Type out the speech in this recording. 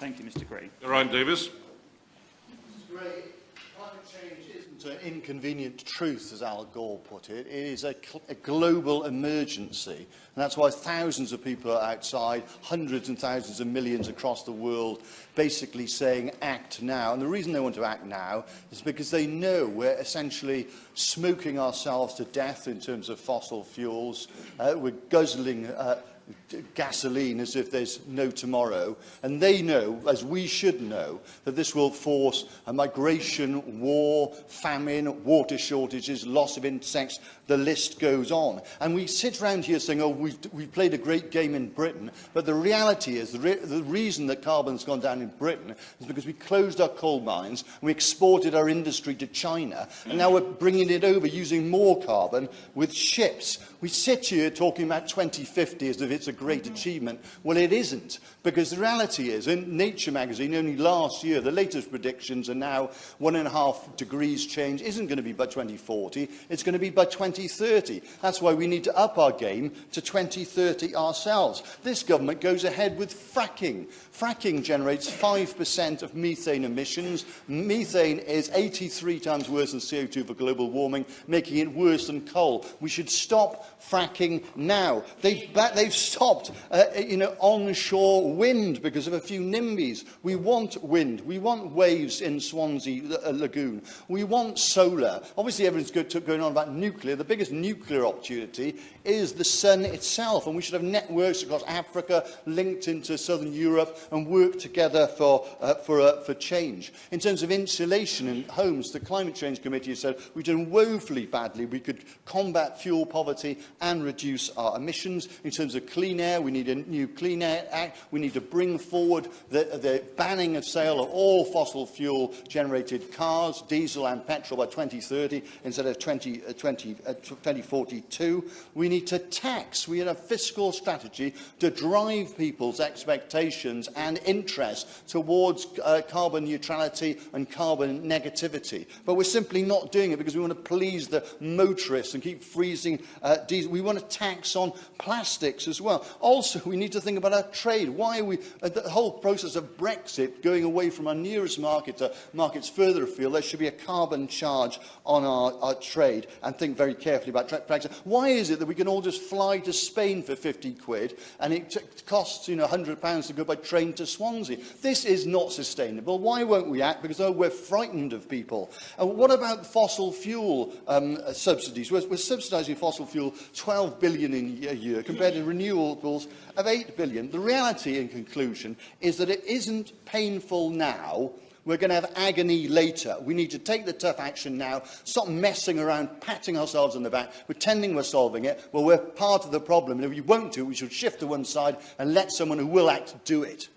Thank you, Mr. Gray. Geraint Davies. Mr. Gray, climate change isn't an inconvenient truth, as Al Gore put it. It is a global emergency. And that's why thousands of people are outside, hundreds and thousands of millions across the world, basically saying, act now. And the reason they want to act now is because they know we're essentially smoking ourselves to death in terms of fossil fuels. We're guzzling gasoline as if there's no tomorrow. And they know, as we should know, that this will force a migration, war, famine, water shortages, loss of insects, the list goes on. And we sit around here saying, oh, we've played a great game in Britain, but the reality is the reason that carbon's gone down in Britain is because we closed our coal mines and we exported our industry to China, and now we're bringing it over using more carbon with ships. We sit here talking about 2050 as if it's a great achievement. Well, it isn't, because the reality is, in Nature magazine, only last year, the latest predictions are now 1.5 degrees change isn't going to be by 2040, it's going to be by 2030. That's why we need to up our game to 2030 ourselves. This government goes ahead with fracking. Fracking generates 5% of methane emissions. Methane is 83 times worse than CO2 for global warming, making it worse than coal. We should stop fracking now. They've stopped onshore wind because of a few NIMBYs. We want wind. We want waves in Swansea Lagoon. We want solar. Obviously, everyone's going on about nuclear. The biggest nuclear opportunity is the sun itself, and we should have networks across Africa linked into southern Europe and work together for change. In terms of insulation in homes, the Climate Change Committee has said we've done woefully badly. We could combat fuel poverty and reduce our emissions. In terms of clean air, we need a new Clean Air Act. We need to bring forward the banning of sale of all fossil fuel generated cars, diesel and petrol, by 2030 instead of 2042. We need to tax. We need a fiscal strategy to drive people's expectations and interest towards carbon neutrality and carbon negativity. But we're simply not doing it because we want to please the motorists and keep freezing diesel. We want to tax on plastics as well. Also, we need to think about our trade. Why are we, the whole process of Brexit, going away from our nearest market to markets further afield? There should be a carbon charge on our trade, and think very carefully about Brexit. Why is it that we can all just fly to Spain for 50 quid and it costs £100 to go by train to Swansea? This is not sustainable. Why won't we act? Because we're frightened of people. And what about fossil fuel subsidies? We're subsidising fossil fuel 12 billion a year compared to renewables of 8 billion. The reality, in conclusion, is that it isn't painful now. We're going to have agony later. We need to take the tough action now, stop messing around, patting ourselves on the back, pretending we're solving it. Well, we're part of the problem, and if we won't do it, we should shift to one side and let someone who will act do it.